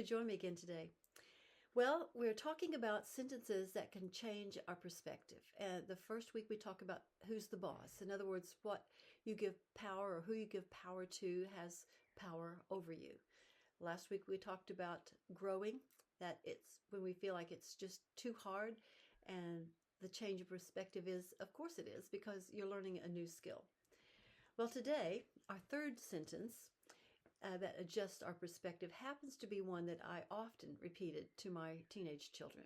join me again today. Well, we're talking about sentences that can change our perspective. And the first week we talk about who's the boss. In other words, what you give power or who you give power to has power over you. Last week we talked about growing, that it's when we feel like it's just too hard, and the change of perspective is, of course it is, because you're learning a new skill. Well, today, our third sentence that adjusts our perspective happens to be one that I often repeated to my teenage children.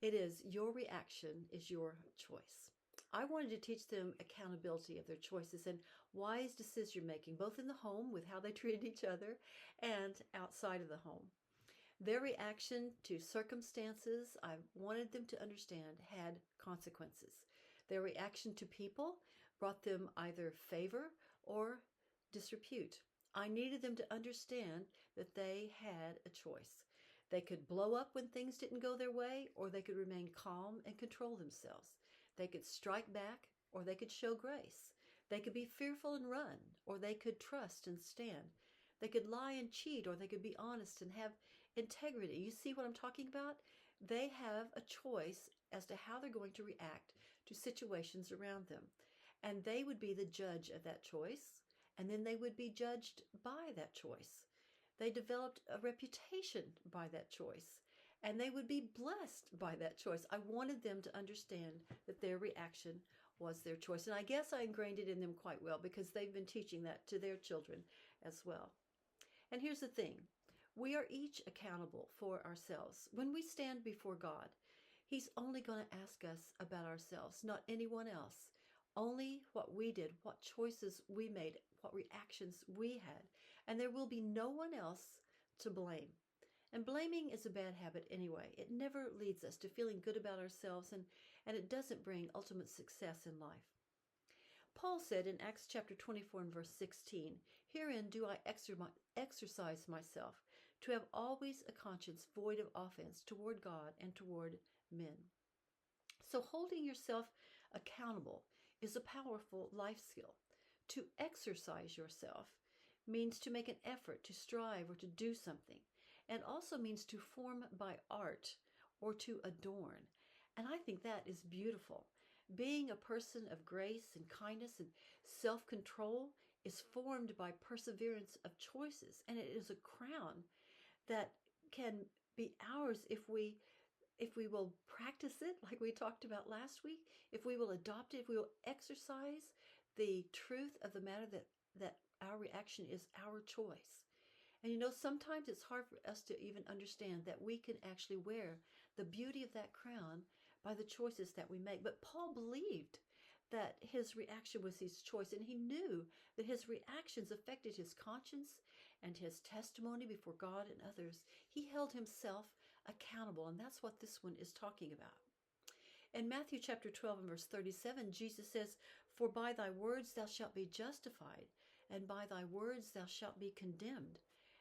It is, your reaction is your choice. I wanted to teach them accountability of their choices and wise decision making, both in the home with how they treated each other and outside of the home. Their reaction to circumstances, I wanted them to understand, had consequences. Their reaction to people brought them either favor or disrepute. I needed them to understand that they had a choice. They could blow up when things didn't go their way, or they could remain calm and control themselves. They could strike back, or they could show grace. They could be fearful and run, or they could trust and stand. They could lie and cheat, or they could be honest and have integrity. You see what I'm talking about? They have a choice as to how they're going to react to situations around them. And they would be the judge of that choice, and then they would be judged by that choice. They developed a reputation by that choice, and they would be blessed by that choice. I wanted them to understand that their reaction was their choice. And I guess I ingrained it in them quite well because they've been teaching that to their children as well. And here's the thing. We are each accountable for ourselves. When we stand before God, He's only going to ask us about ourselves, not anyone else. Only what we did, what choices we made, what reactions we had. And there will be no one else to blame. And blaming is a bad habit anyway. It never leads us to feeling good about ourselves, and it doesn't bring ultimate success in life. Paul said in Acts chapter 24 and verse 16, "Herein do I exercise myself, to have always a conscience void of offense toward God and toward men." So holding yourself accountable is a powerful life skill. To exercise yourself means to make an effort to strive or to do something, and also means to form by art or to adorn. And I think that is beautiful. Being a person of grace and kindness and self-control is formed by perseverance of choices, and it is a crown that can be ours if we will practice it, like we talked about last week, if we will adopt it, if we will exercise the truth of the matter that our reaction is our choice. And sometimes it's hard for us to even understand that we can actually wear the beauty of that crown by the choices that we make. But Paul believed that his reaction was his choice, and he knew that his reactions affected his conscience and his testimony before God and others. He held himself accountable, and that's what this one is talking about. In Matthew chapter 12 and verse 37, Jesus says, "For by thy words thou shalt be justified, and by thy words thou shalt be condemned."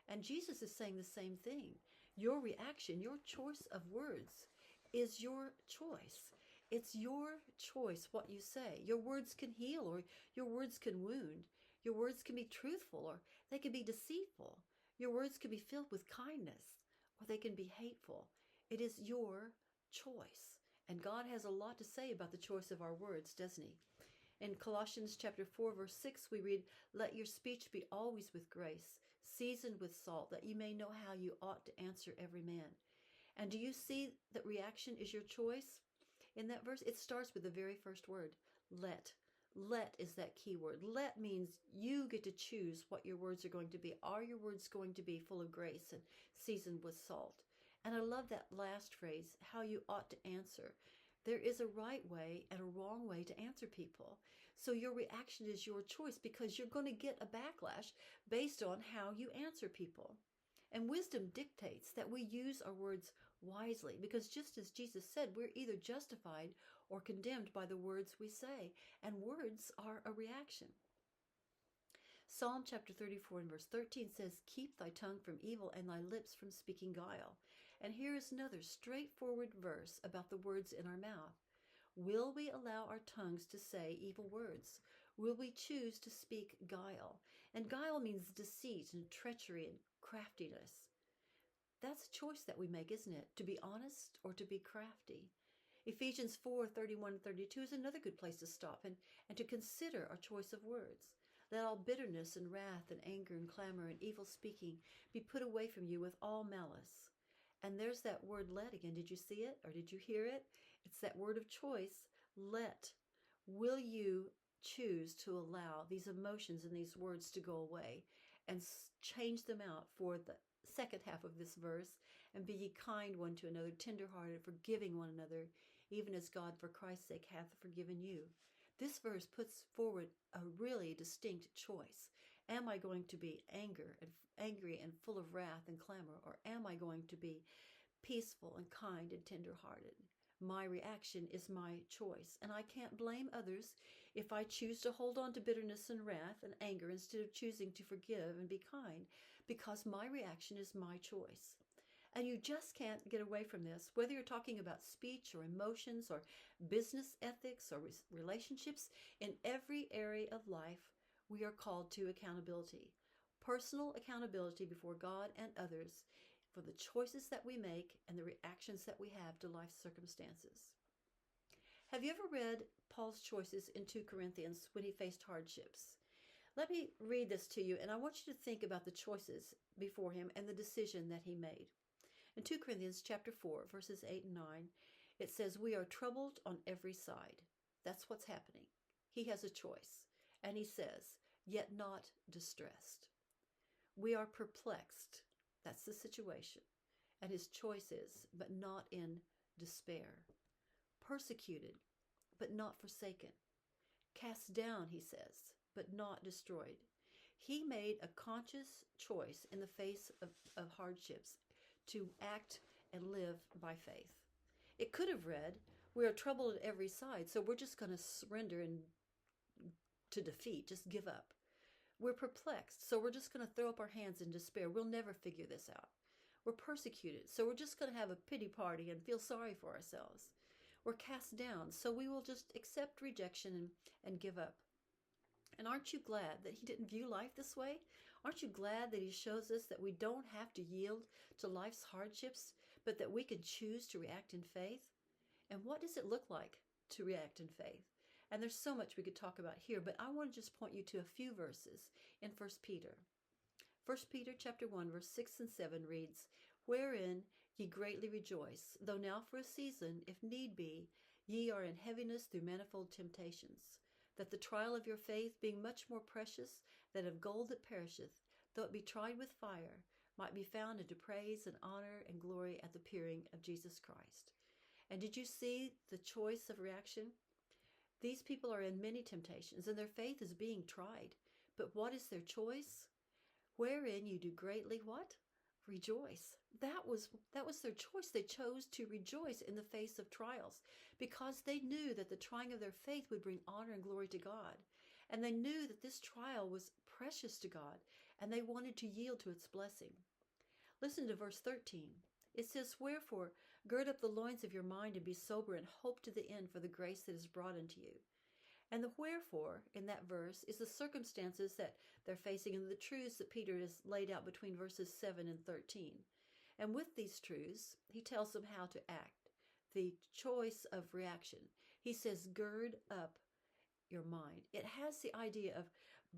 And Jesus is saying the same thing. Your reaction, your choice of words is your choice. It's your choice what you say. Your words can heal, or your words can wound. Your words can be truthful, or they can be deceitful. Your words can be filled with kindness, or they can be hateful. It is your choice. And God has a lot to say about the choice of our words, doesn't He? In Colossians chapter 4, verse 6, we read, "Let your speech be always with grace, seasoned with salt, that you may know how you ought to answer every man." And do you see that reaction is your choice? In that verse, it starts with the very first word, let. Let is that key word. Let means you get to choose what your words are going to be. Are your words going to be full of grace and seasoned with salt? And I love that last phrase, how you ought to answer. There is a right way and a wrong way to answer people. So your reaction is your choice, because you're going to get a backlash based on how you answer people. And wisdom dictates that we use our words wisely, because just as Jesus said, we're either justified or condemned by the words we say, and words are a reaction. Psalm chapter 34 and verse 13 says, "Keep thy tongue from evil and thy lips from speaking guile." And here is another straightforward verse about the words in our mouth. Will we allow our tongues to say evil words? Will we choose to speak guile? And guile means deceit and treachery and craftiness. That's a choice that we make, isn't it? To be honest or to be crafty. Ephesians 4:31-32 is another good place to stop and to consider our choice of words. Let all bitterness and wrath and anger and clamor and evil speaking be put away from you with all malice. And there's that word let again. Did you see it or did you hear it? It's that word of choice, let. Will you choose to allow these emotions and these words to go away and change them out for the second half of this verse? And be ye kind one to another, tenderhearted, forgiving one another, even as God for Christ's sake hath forgiven you. This verse puts forward a really distinct choice. Am I going to be angry and full of wrath and clamor, or am I going to be peaceful and kind and tenderhearted? My reaction is my choice, and I can't blame others if I choose to hold on to bitterness and wrath and anger instead of choosing to forgive and be kind, because my reaction is my choice. And you just can't get away from this, whether you're talking about speech or emotions or business ethics or relationships. In every area of life, we are called to accountability. Personal accountability before God and others for the choices that we make and the reactions that we have to life's circumstances. Have you ever read Paul's choices in 2 Corinthians when he faced hardships? Let me read this to you, and I want you to think about the choices before him and the decision that he made. In 2 Corinthians chapter 4, verses 8 and 9, it says, we are troubled on every side. That's what's happening. He has a choice. And he says, yet not distressed. We are perplexed. That's the situation. And his choice is, but not in despair. Persecuted, but not forsaken. Cast down, he says, but not destroyed. He made a conscious choice in the face of hardships to act and live by faith. It could have read, we are troubled at every side, so we're just going to surrender and to defeat, just give up. We're perplexed, so we're just going to throw up our hands in despair. We'll never figure this out. We're persecuted, so we're just going to have a pity party and feel sorry for ourselves. We're cast down, so we will just accept rejection and give up. And aren't you glad that he didn't view life this way? Aren't you glad that he shows us that we don't have to yield to life's hardships, but that we can choose to react in faith? And what does it look like to react in faith? And there's so much we could talk about here, but I want to just point you to a few verses in 1 Peter. 1 Peter chapter 1, verse 6 and 7 reads, wherein ye greatly rejoice, though now for a season, if need be, ye are in heaviness through manifold temptations, that the trial of your faith, being much more precious than of gold that perisheth, though it be tried with fire, might be found unto praise and honor and glory at the appearing of Jesus Christ. And did you see the choice of reaction? These people are in many temptations, and their faith is being tried. But what is their choice? Wherein you do greatly what? Rejoice. That was their choice. They chose to rejoice in the face of trials because they knew that the trying of their faith would bring honor and glory to God. And they knew that this trial was precious to God, and they wanted to yield to its blessing. Listen to verse 13. It says, wherefore, gird up the loins of your mind and be sober and hope to the end for the grace that is brought unto you. And the wherefore in that verse is the circumstances that they're facing and the truths that Peter has laid out between verses 7 and 13. And with these truths, he tells them how to act, the choice of reaction. He says, gird up your mind. It has the idea of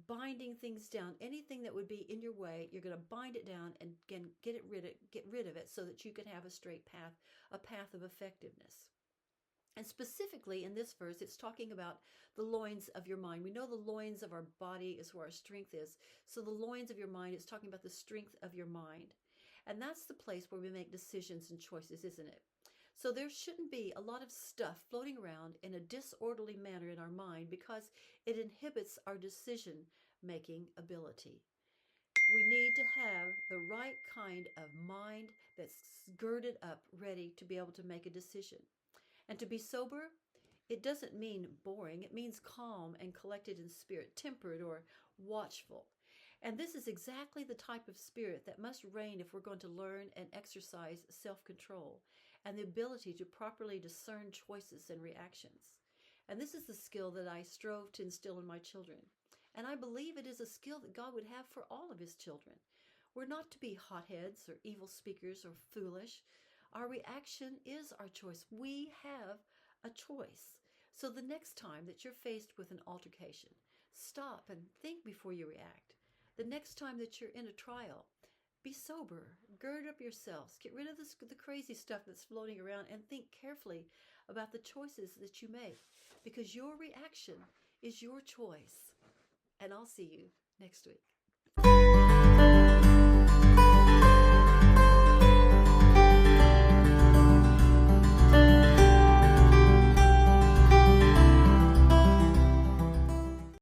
binding things down. Anything that would be in your way, you're going to bind it down and get rid of it so that you can have a straight path, a path of effectiveness. And specifically in this verse, it's talking about the loins of your mind. We know the loins of our body is where our strength is. So the loins of your mind is talking about the strength of your mind. And that's the place where we make decisions and choices, isn't it? So there shouldn't be a lot of stuff floating around in a disorderly manner in our mind because it inhibits our decision-making ability. We need to have the right kind of mind that's girded up, ready to be able to make a decision. And to be sober, it doesn't mean boring. It means calm and collected in spirit, tempered or watchful. And this is exactly the type of spirit that must reign if we're going to learn and exercise self-control and the ability to properly discern choices and reactions. And this is the skill that I strove to instill in my children. And I believe it is a skill that God would have for all of his children. We're not to be hotheads or evil speakers or foolish. Our reaction is our choice. We have a choice. So the next time that you're faced with an altercation, stop and think before you react. The next time that you're in a trial, be sober, gird up yourselves, get rid of the crazy stuff that's floating around, and think carefully about the choices that you make, because your reaction is your choice. And I'll see you next week.